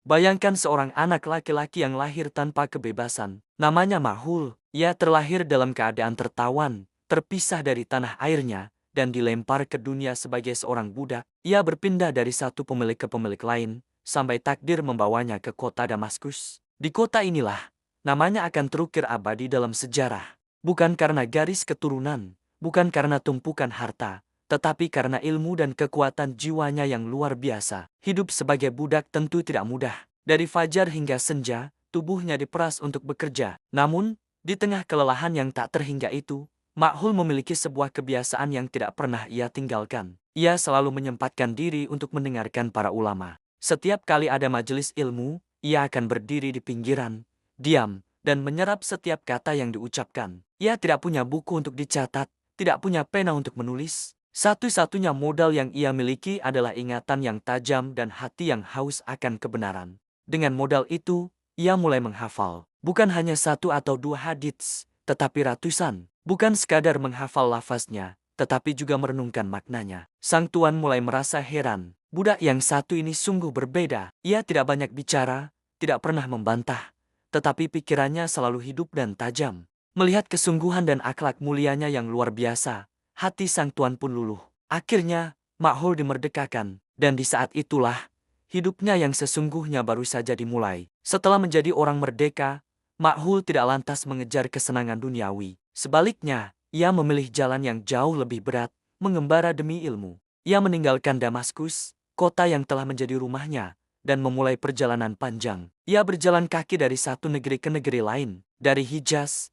Bayangkan seorang anak laki-laki yang lahir tanpa kebebasan. Namanya Ma'hul. Ia terlahir dalam keadaan tertawan, terpisah dari tanah airnya, dan dilempar ke dunia sebagai seorang budak. Ia berpindah dari satu pemilik ke pemilik lain, sampai takdir membawanya ke kota Damaskus. Di kota inilah, namanya akan terukir abadi dalam sejarah. Bukan karena garis keturunan, bukan karena tumpukan harta, tetapi karena ilmu dan kekuatan jiwanya yang luar biasa. Hidup sebagai budak tentu tidak mudah. Dari fajar hingga senja, tubuhnya diperas untuk bekerja. Namun, di tengah kelelahan yang tak terhingga itu, Ma'hul memiliki sebuah kebiasaan yang tidak pernah ia tinggalkan. Ia selalu menyempatkan diri untuk mendengarkan para ulama. Setiap kali ada majelis ilmu, ia akan berdiri di pinggiran, diam, dan menyerap setiap kata yang diucapkan. Ia tidak punya buku untuk dicatat, tidak punya pena untuk menulis. Satu-satunya modal yang ia miliki adalah ingatan yang tajam dan hati yang haus akan kebenaran. Dengan modal itu, ia mulai menghafal. Bukan hanya satu atau dua hadits, tetapi ratusan. Bukan sekadar menghafal lafaznya, tetapi juga merenungkan maknanya. Sang tuan mulai merasa heran. Budak yang satu ini sungguh berbeda. Ia tidak banyak bicara, tidak pernah membantah, tetapi pikirannya selalu hidup dan tajam. Melihat kesungguhan dan akhlak mulianya yang luar biasa, hati sang tuan pun luluh. Akhirnya, Ma'hul dimerdekakan, dan di saat itulah, hidupnya yang sesungguhnya baru saja dimulai. Setelah menjadi orang merdeka, Ma'hul tidak lantas mengejar kesenangan duniawi. Sebaliknya, ia memilih jalan yang jauh lebih berat, mengembara demi ilmu. Ia meninggalkan Damaskus, kota yang telah menjadi rumahnya, dan memulai perjalanan panjang. Ia berjalan kaki dari satu negeri ke negeri lain, dari Hijaz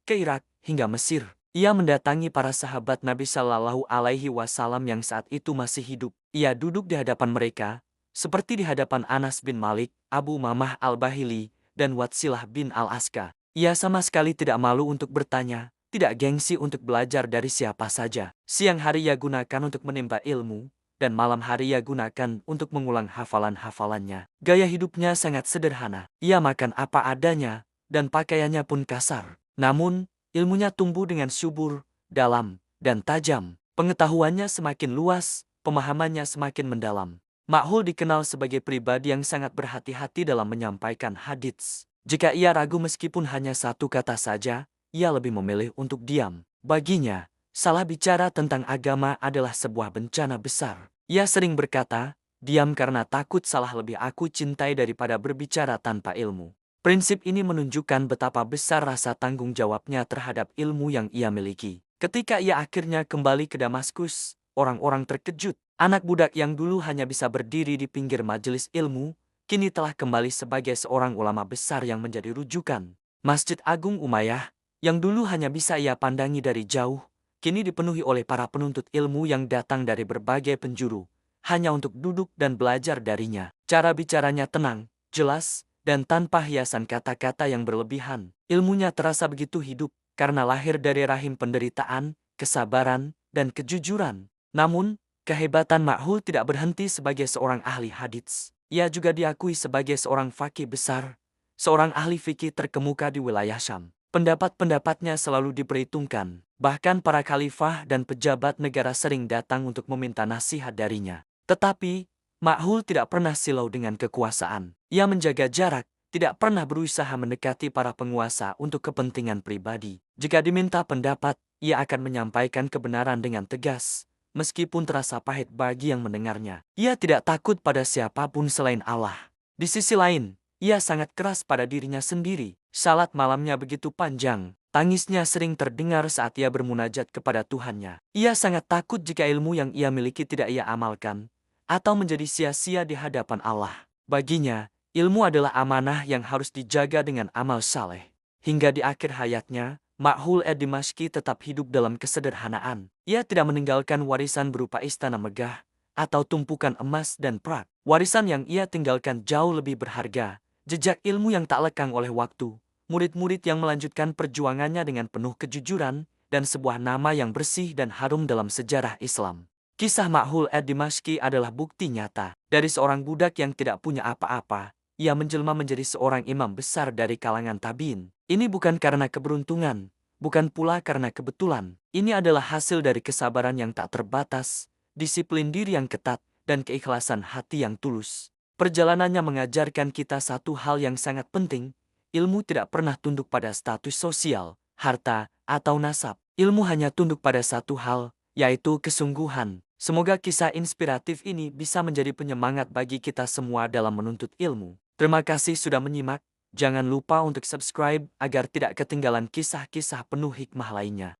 ke Irak hingga Mesir. Ia mendatangi para sahabat Nabi Shallallahu Alaihi Wasallam yang saat itu masih hidup. Ia duduk di hadapan mereka, seperti di hadapan Anas bin Malik, Abu Umamah al-Bahili, dan Watsilah bin al-Aska. Ia sama sekali tidak malu untuk bertanya, tidak gengsi untuk belajar dari siapa saja. Siang hari ia gunakan untuk menimba ilmu, dan malam hari ia gunakan untuk mengulang hafalan-hafalannya. Gaya hidupnya sangat sederhana. Ia makan apa adanya, dan pakaiannya pun kasar. Namun, ilmunya tumbuh dengan subur, dalam, dan tajam. Pengetahuannya semakin luas, pemahamannya semakin mendalam. Ma'hul dikenal sebagai pribadi yang sangat berhati-hati dalam menyampaikan hadits. Jika ia ragu meskipun hanya satu kata saja, ia lebih memilih untuk diam. Baginya, salah bicara tentang agama adalah sebuah bencana besar. Ia sering berkata, diam karena takut salah lebih aku cintai daripada berbicara tanpa ilmu. Prinsip ini menunjukkan betapa besar rasa tanggung jawabnya terhadap ilmu yang ia miliki. Ketika ia akhirnya kembali ke Damaskus, orang-orang terkejut. Anak budak yang dulu hanya bisa berdiri di pinggir majelis ilmu, kini telah kembali sebagai seorang ulama besar yang menjadi rujukan. Masjid Agung Umayyah, yang dulu hanya bisa ia pandangi dari jauh, kini dipenuhi oleh para penuntut ilmu yang datang dari berbagai penjuru, hanya untuk duduk dan belajar darinya. Cara bicaranya tenang, jelas, dan tanpa hiasan kata-kata yang berlebihan. Ilmunya terasa begitu hidup, karena lahir dari rahim penderitaan, kesabaran, dan kejujuran. Namun, kehebatan Ma'hul tidak berhenti sebagai seorang ahli hadits. Ia juga diakui sebagai seorang faqih besar, seorang ahli fikih terkemuka di wilayah Syam. Pendapat-pendapatnya selalu diperhitungkan, bahkan para khalifah dan pejabat negara sering datang untuk meminta nasihat darinya. Tetapi, Ma'hul tidak pernah silau dengan kekuasaan. Ia menjaga jarak, tidak pernah berusaha mendekati para penguasa untuk kepentingan pribadi. Jika diminta pendapat, ia akan menyampaikan kebenaran dengan tegas, meskipun terasa pahit bagi yang mendengarnya. Ia tidak takut pada siapapun selain Allah. Di sisi lain, ia sangat keras pada dirinya sendiri. Salat malamnya begitu panjang, tangisnya sering terdengar saat ia bermunajat kepada Tuhannya. Ia sangat takut jika ilmu yang ia miliki tidak ia amalkan, atau menjadi sia-sia di hadapan Allah. Baginya, ilmu adalah amanah yang harus dijaga dengan amal saleh. Hingga di akhir hayatnya, Ma'hul ad-Dimashqi tetap hidup dalam kesederhanaan. Ia tidak meninggalkan warisan berupa istana megah, atau tumpukan emas dan perak. Warisan yang ia tinggalkan jauh lebih berharga, jejak ilmu yang tak lekang oleh waktu, murid-murid yang melanjutkan perjuangannya dengan penuh kejujuran, dan sebuah nama yang bersih dan harum dalam sejarah Islam. Kisah Ma'hul ad-Dimashqi adalah bukti nyata. Dari seorang budak yang tidak punya apa-apa, ia menjelma menjadi seorang imam besar dari kalangan tabi'in. Ini bukan karena keberuntungan, bukan pula karena kebetulan. Ini adalah hasil dari kesabaran yang tak terbatas, disiplin diri yang ketat, dan keikhlasan hati yang tulus. Perjalanannya mengajarkan kita satu hal yang sangat penting, ilmu tidak pernah tunduk pada status sosial, harta, atau nasab. Ilmu hanya tunduk pada satu hal, yaitu kesungguhan. Semoga kisah inspiratif ini bisa menjadi penyemangat bagi kita semua dalam menuntut ilmu. Terima kasih sudah menyimak. Jangan lupa untuk subscribe agar tidak ketinggalan kisah-kisah penuh hikmah lainnya.